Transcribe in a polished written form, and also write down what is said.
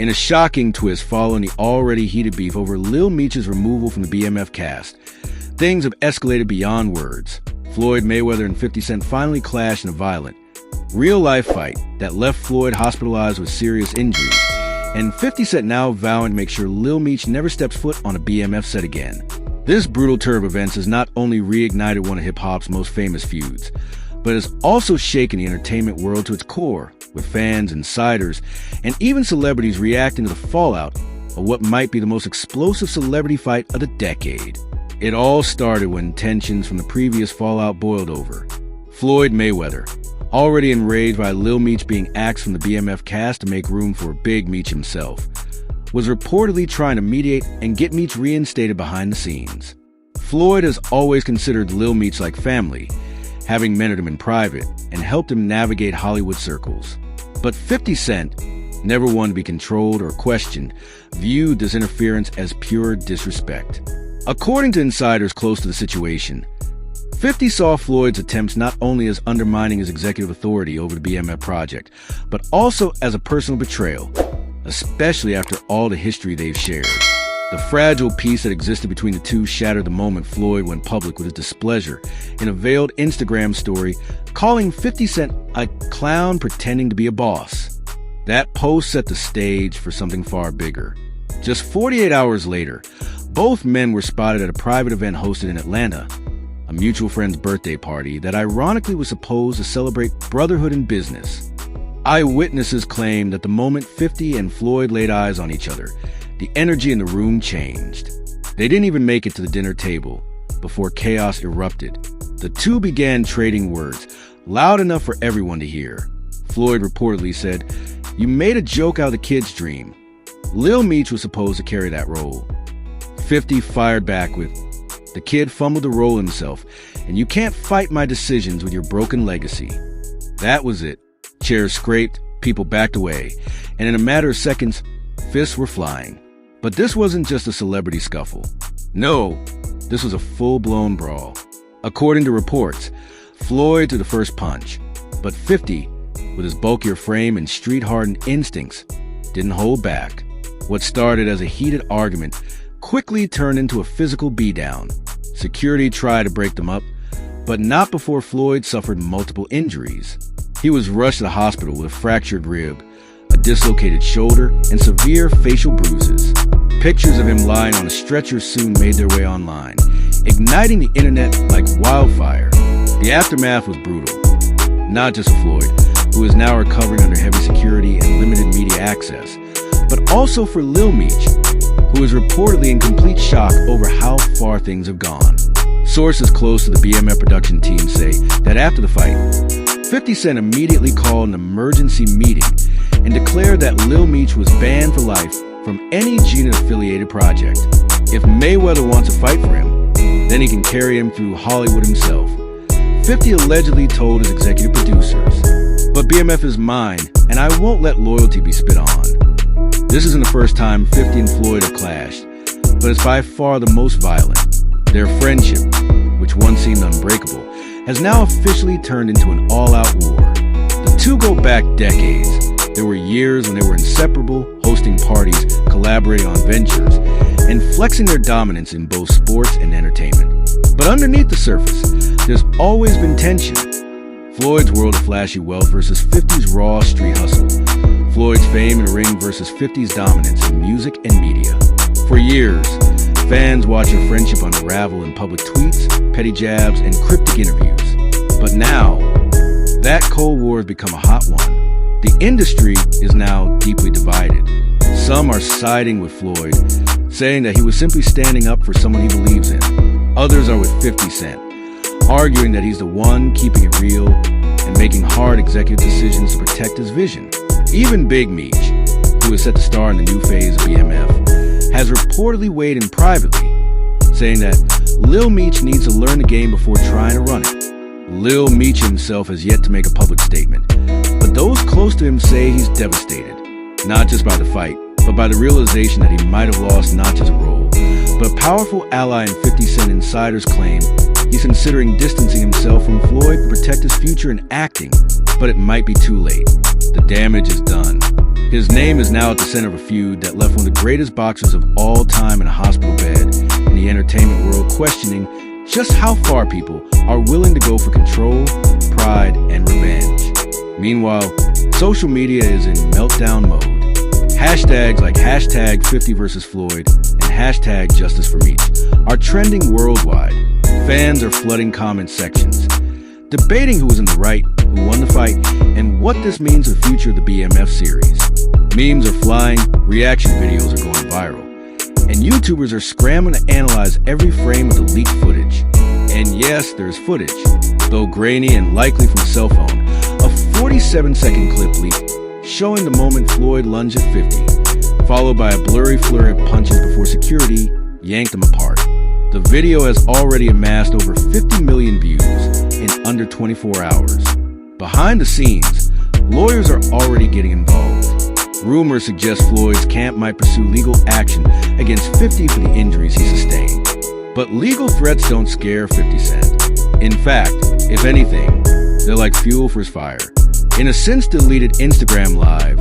In a shocking twist following the already heated beef over Lil Meech's removal from the BMF cast, things have escalated beyond words. Floyd Mayweather and 50 Cent finally clashed in a violent, real-life fight that left Floyd hospitalized with serious injuries, and 50 Cent now vowing to make sure Lil Meech never steps foot on a BMF set again. This brutal turn of events has not only reignited one of hip-hop's most famous feuds, but has also shaken the entertainment world to its core, with fans, insiders, and even celebrities reacting to the fallout of what might be the most explosive celebrity fight of the decade. It all started when tensions from the previous fallout boiled over. Floyd Mayweather, already enraged by Lil Meech being axed from the BMF cast to make room for Big Meech himself, was reportedly trying to mediate and get Meech reinstated behind the scenes. Floyd has always considered Lil Meech like family, having mentored him in private and helped him navigate Hollywood circles. But 50 Cent, never one to be controlled or questioned, viewed this interference as pure disrespect. According to insiders close to the situation, 50 saw Floyd's attempts not only as undermining his executive authority over the BMF project, but also as a personal betrayal, especially after all the history they've shared. The fragile peace that existed between the two shattered the moment Floyd went public with his displeasure in a veiled Instagram story, calling 50 Cent a clown pretending to be a boss. That post set the stage for something far bigger. Just 48 hours later, both men were spotted at a private event hosted in Atlanta, a mutual friend's birthday party that ironically was supposed to celebrate brotherhood in business. Eyewitnesses claimed that the moment 50 and Floyd laid eyes on each other, the energy in the room changed. They didn't even make it to the dinner table before chaos erupted. The two began trading words, loud enough for everyone to hear. Floyd reportedly said, "You made a joke out of the kid's dream." Lil Meech was supposed to carry that role. 50 fired back with, "The kid fumbled the role himself, and you can't fight my decisions with your broken legacy." That was it. Chairs scraped, people backed away, and in a matter of seconds, fists were flying. But this wasn't just a celebrity scuffle. No, this was a full-blown brawl. According to reports, Floyd threw the first punch, but 50, with his bulkier frame and street-hardened instincts, didn't hold back. What started as a heated argument quickly turned into a physical beatdown. Security tried to break them up, but not before Floyd suffered multiple injuries. He was rushed to the hospital with a fractured rib, a dislocated shoulder, and severe facial bruises. Pictures of him lying on a stretcher soon made their way online, igniting the internet like wildfire. The aftermath was brutal, not just for Floyd, who is now recovering under heavy security and limited media access, but also for Lil Meech, who is reportedly in complete shock over how far things have gone. Sources close to the BMF production team say that after the fight, 50 Cent immediately called an emergency meeting and declared that Lil Meech was banned for life from any Gina-affiliated project. If Mayweather wants to fight for him, then he can carry him through Hollywood himself. 50 allegedly told his executive producers, "But BMF is mine, and I won't let loyalty be spit on." This isn't the first time 50 and Floyd have clashed, but it's by far the most violent. Their friendship, which once seemed unbreakable, has now officially turned into an all-out war. The two go back decades. There were years when they were inseparable, hosting parties, collaborating on ventures, and flexing their dominance in both sports and entertainment. But underneath the surface, there's always been tension. Floyd's world of flashy wealth versus 50's raw street hustle. Floyd's fame in the ring versus 50's dominance in music and media. For years, fans watched their friendship unravel in public tweets, petty jabs, and cryptic interviews. But now, that Cold War has become a hot one. The industry is now deeply divided. Some are siding with Floyd, saying that he was simply standing up for someone he believes in. Others are with 50 Cent, arguing that he's the one keeping it real and making hard executive decisions to protect his vision. Even Big Meech, who is set to star in the new phase of BMF, has reportedly weighed in privately, saying that Lil Meech needs to learn the game before trying to run it. Lil Meech himself has yet to make a public statement, but those close to him say he's devastated, not just by the fight, but by the realization that he might have lost not just a role, but a powerful ally. And 50 Cent insiders claim he's considering distancing himself from Floyd to protect his future in acting, but it might be too late. The damage is done. His name is now at the center of a feud that left one of the greatest boxers of all time in a hospital bed in the entertainment world questioning just how far people are willing to go for control, pride, and revenge. Meanwhile, social media is in meltdown mode. Hashtags like hashtag 50 versus Floyd and hashtag justice for Meech are trending worldwide. Fans are flooding comment sections, debating who was in the right, who won the fight, and what this means for the future of the BMF series. Memes are flying, reaction videos are going viral, and YouTubers are scrambling to analyze every frame of the leaked footage. And yes, there's footage, though grainy and likely from a cell phone, a 47-second clip leaked showing the moment Floyd lunged at 50, followed by a blurry flurry of punches before security yanked them apart. The video has already amassed over 50 million views in under 24 hours. Behind the scenes, lawyers are already getting involved. Rumors suggest Floyd's camp might pursue legal action against 50 for the injuries he sustained. But legal threats don't scare 50 Cent. In fact, if anything, they're like fuel for his fire. In a since-deleted Instagram Live,